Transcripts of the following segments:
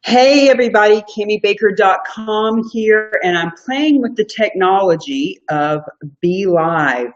Hey everybody, CamiBaker.com here, and I'm playing with the technology of BeLive.tv.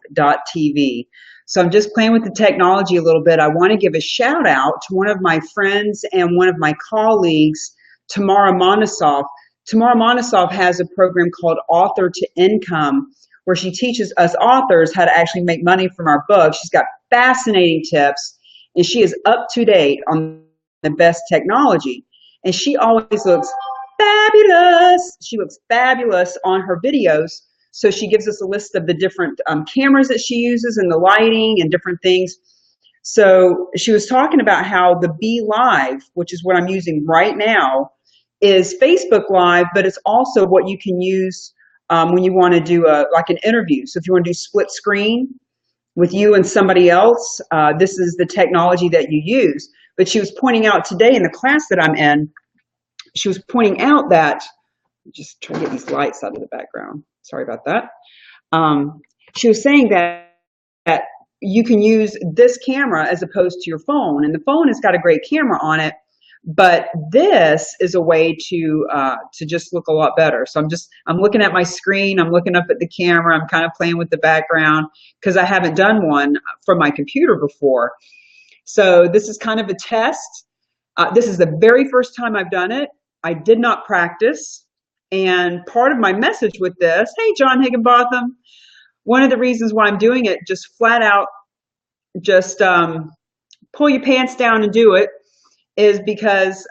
So I'm just playing with the technology a little bit. I want to give a shout out to one of my friends and one of my colleagues, Tamara Monosoff. Tamara Monosoff has a program called Author to Income, where she teaches us authors how to actually make money from our books. She's got fascinating tips, and she is up to date on the best technology. And she always looks fabulous. She looks fabulous on her videos. So she gives us a list of the different cameras that she uses and the lighting and different things. So she was talking about how the Be Live, which is what I'm using right now, is Facebook Live, but it's also what you can use when you want to do like an interview. So if you want to do split screen with you and somebody else, this is the technology that you use. But she was pointing out today in the class that I'm in, she was pointing out that, just trying to get these lights out of the background. Sorry about that. She was saying that you can use this camera as opposed to your phone. And the phone has got a great camera on it, but this is a way to just look a lot better. So I'm looking at my screen, I'm looking up at the camera, I'm kind of playing with the background because I haven't done one from my computer before. So this is kind of a test. This is the very first time I've done it. I did not practice. And part of my message with this, hey, John Higginbotham, one of the reasons why I'm doing it, just flat out, just pull your pants down and do it, is because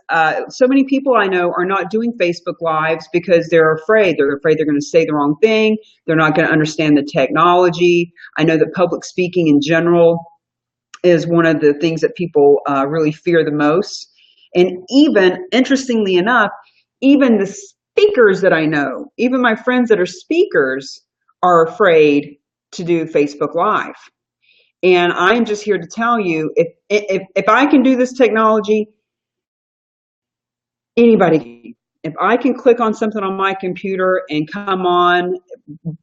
so many people I know are not doing Facebook Lives because they're afraid. They're afraid they're going to say the wrong thing. They're not going to understand the technology. I know that public speaking in general is one of the things that people really fear the most. And even, interestingly enough, even the speakers that I know, even my friends that are speakers, are afraid to do Facebook Live. And I'm just here to tell you, if I can do this technology, anybody can. If I can click on something on my computer and come on,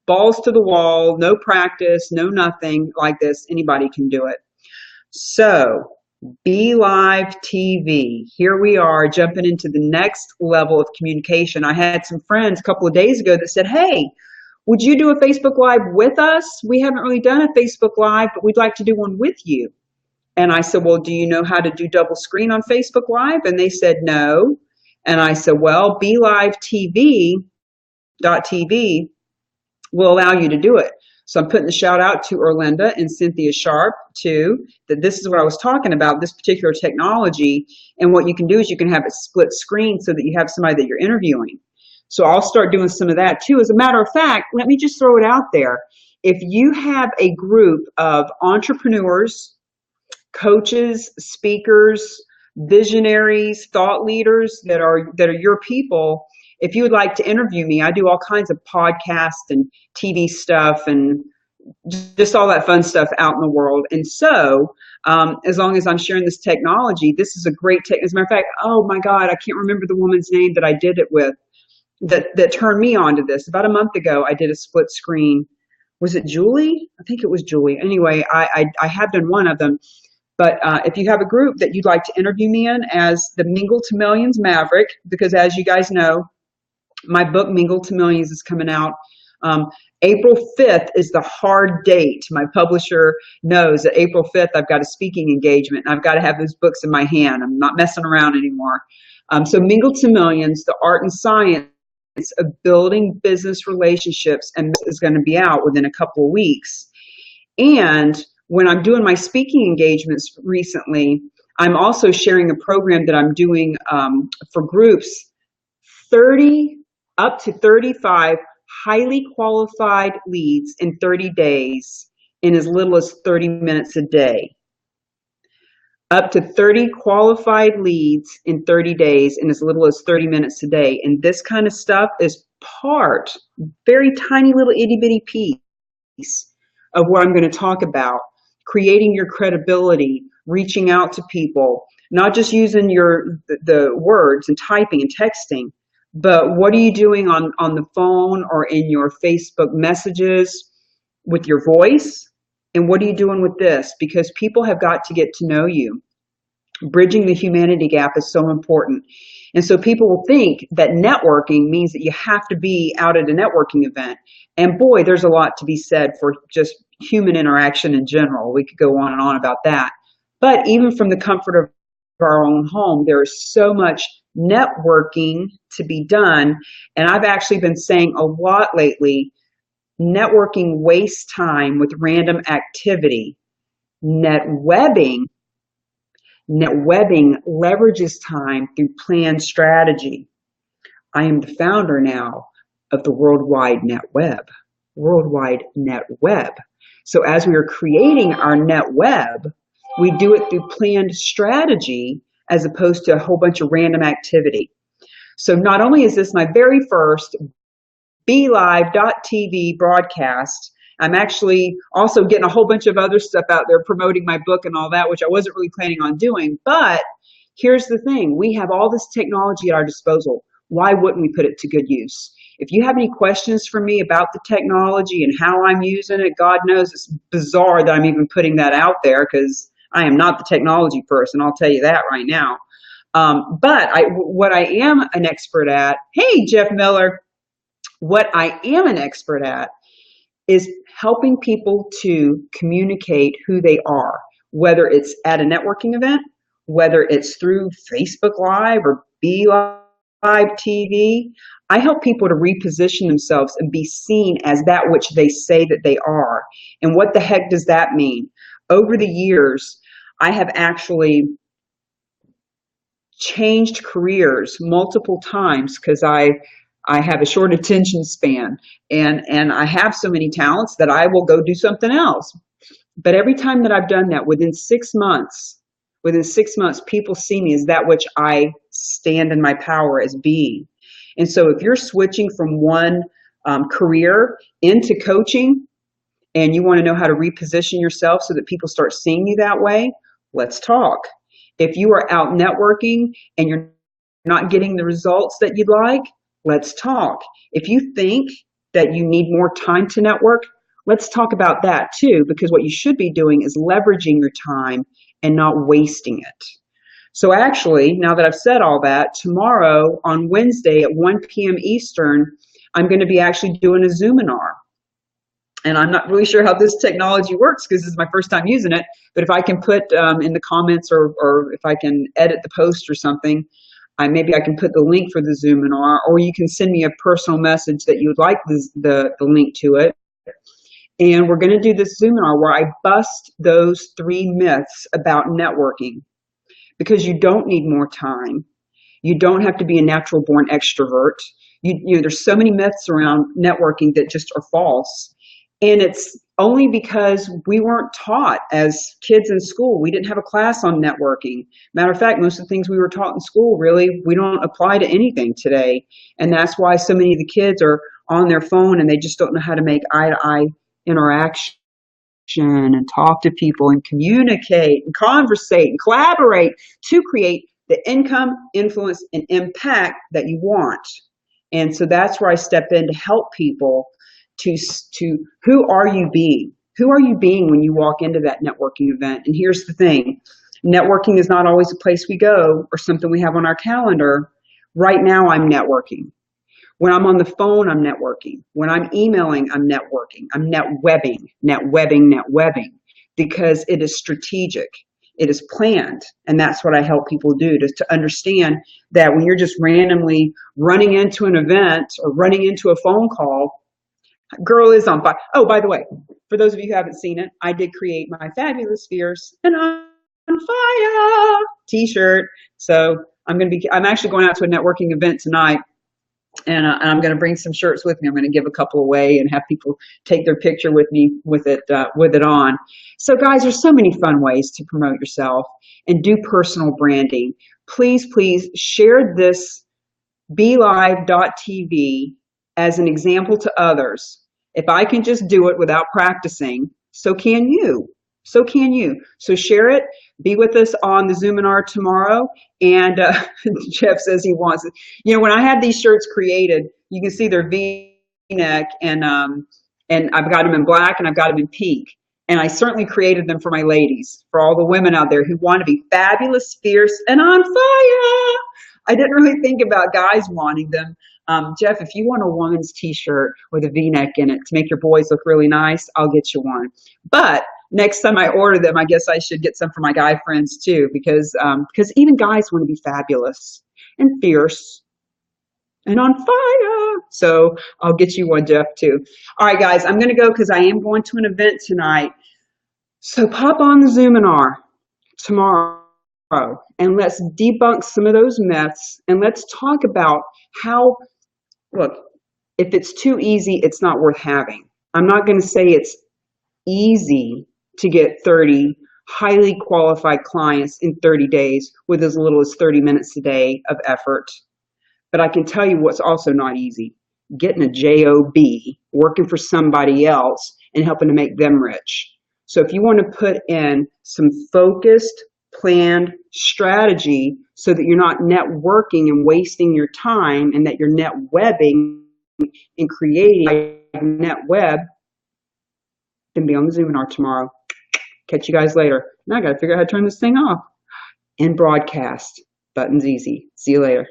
balls to the wall, no practice, no nothing like this, anybody can do it. So, Be Live TV. Here we are jumping into the next level of communication. I had some friends a couple of days ago that said, hey, would you do a Facebook Live with us? We haven't really done a Facebook Live, but we'd like to do one with you. And I said, well, do you know how to do double screen on Facebook Live? And they said, no. And I said, well, BeLiveTV.tv will allow you to do it. So I'm putting the shout out to Erlinda and Cynthia Sharp too, that this is what I was talking about, this particular technology. And what you can do is you can have it split screen so that you have somebody that you're interviewing. So I'll start doing some of that too. As a matter of fact, let me just throw it out there. If you have a group of entrepreneurs, coaches, speakers, visionaries, thought leaders that are your people, if you would like to interview me, I do all kinds of podcasts and TV stuff and just all that fun stuff out in the world. And so as long as I'm sharing this technology, this is a great tech. As a matter of fact, oh my God, I can't remember the woman's name that I did it with that turned me on to this. About a month ago, I did a split screen. Was it Julie? I think it was Julie. Anyway, I have done one of them. But if you have a group that you'd like to interview me in as the Mingle to Millions Maverick, because as you guys know, my book, Mingle to Millions, is coming out. April 5th is the hard date. My publisher knows that April 5th, I've got a speaking engagement, and I've got to have those books in my hand. I'm not messing around anymore. So Mingle to Millions, the art and science of building business relationships, and this is going to be out within a couple of weeks. And when I'm doing my speaking engagements recently, I'm also sharing a program that I'm doing for groups, 30 up to 35 highly qualified leads in 30 days in as little as 30 minutes a day. Up to 30 qualified leads in 30 days in as little as 30 minutes a day. And this kind of stuff is part, very tiny little itty bitty piece of what I'm going to talk about. Creating your credibility, reaching out to people, not just using the words and typing and texting, but what are you doing on the phone or in your Facebook messages with your voice? And what are you doing with this? Because people have got to get to know you. Bridging the humanity gap is so important. And so people will think that networking means that you have to be out at a networking event. And boy, there's a lot to be said for just human interaction in general. We could go on and on about that. But even from the comfort of our own home, there is so much networking to be done. And I've actually been saying a lot lately, networking wastes time with random activity. Netwebbing leverages time through planned strategy. I am the founder now of the Worldwide NetWeb. So as we are creating our NetWeb, we do it through planned strategy as opposed to a whole bunch of random activity. So not only is this my very first BeLive.tv broadcast, I'm actually also getting a whole bunch of other stuff out there, promoting my book and all that, which I wasn't really planning on doing. But here's the thing. We have all this technology at our disposal. Why wouldn't we put it to good use? If you have any questions for me about the technology and how I'm using it, God knows it's bizarre that I'm even putting that out there because I am not the technology person. I'll tell you that right now. But what I am an expert at, hey, Jeff Miller, what I am an expert at is helping people to communicate who they are, whether it's at a networking event, whether it's through Facebook Live or BeLive TV. I help people to reposition themselves and be seen as that which they say that they are. And what the heck does that mean? Over the years, I have actually changed careers multiple times because I have a short attention span and I have so many talents that I will go do something else. But every time that I've done that, within 6 months, people see me as that which I stand in my power as being. And so if you're switching from one career into coaching and you want to know how to reposition yourself so that people start seeing you that way, let's talk. If you are out networking and you're not getting the results that you'd like, let's talk. If you think that you need more time to network, let's talk about that too, because what you should be doing is leveraging your time and not wasting it. So actually, now that I've said all that, tomorrow on Wednesday at 1 p.m. Eastern, I'm going to be actually doing a Zoominar. And I'm not really sure how this technology works because this is my first time using it, but if I can put in the comments or if I can edit the post or something, maybe I can put the link for the Zoominar, or you can send me a personal message that you would like the link to it. And we're going to do this Zoominar where I bust those 3 myths about networking, because you don't need more time. You don't have to be a natural born extrovert. There's so many myths around networking that just are false. And it's only because we weren't taught as kids in school. We didn't have a class on networking. Matter of fact, most of the things we were taught in school, really, we don't apply to anything today. And that's why so many of the kids are on their phone and they just don't know how to make eye-to-eye interaction and talk to people and communicate and conversate and collaborate to create the income, influence, and impact that you want. And so that's where I step in to help people to who are you being? Who are you being when you walk into that networking event? And here's the thing, networking is not always a place we go or something we have on our calendar. Right now I'm networking. When I'm on the phone, I'm networking. When I'm emailing, I'm networking. I'm netwebbing, because it is strategic. It is planned. And that's what I help people do, to understand that when you're just randomly running into an event or running into a phone call, girl is on fire. Oh, by the way, for those of you who haven't seen it, I did create my Fabulous Fierce and on Fire t-shirt. So I'm actually going out to a networking event tonight. And I'm going to bring some shirts with me. I'm going to give a couple away and have people take their picture with me with it on. So guys, there's so many fun ways to promote yourself and do personal branding. Please share this BeLive.tv as an example to others. If I can just do it without practicing, so can you. So can you. So share it. Be with us on the Zoominar tomorrow. And Jeff says he wants it. You know, when I had these shirts created, you can see they're V-neck, and I've got them in black and I've got them in pink. And I certainly created them for my ladies, for all the women out there who want to be fabulous, fierce, and on fire. I didn't really think about guys wanting them. Jeff, if you want a woman's t-shirt with a V-neck in it to make your boys look really nice, I'll get you one. But next time I order them, I guess I should get some for my guy friends too, because even guys want to be fabulous and fierce and on fire. So I'll get you one, Jeff, too. All right, guys, I'm going to go because I am going to an event tonight. So pop on the Zoominar tomorrow and let's debunk some of those myths, and let's talk about how, look, if it's too easy, it's not worth having. I'm not going to say it's easy to get 30 highly qualified clients in 30 days with as little as 30 minutes a day of effort. But I can tell you what's also not easy: getting a job, working for somebody else and helping to make them rich. So if you want to put in some focused, planned strategy so that you're not networking and wasting your time, and that you're netwebbing and creating a NetWeb, then be on the Zoominar tomorrow. Catch you guys later. Now I got to figure out how to turn this thing off. End broadcast. Button's easy. See you later.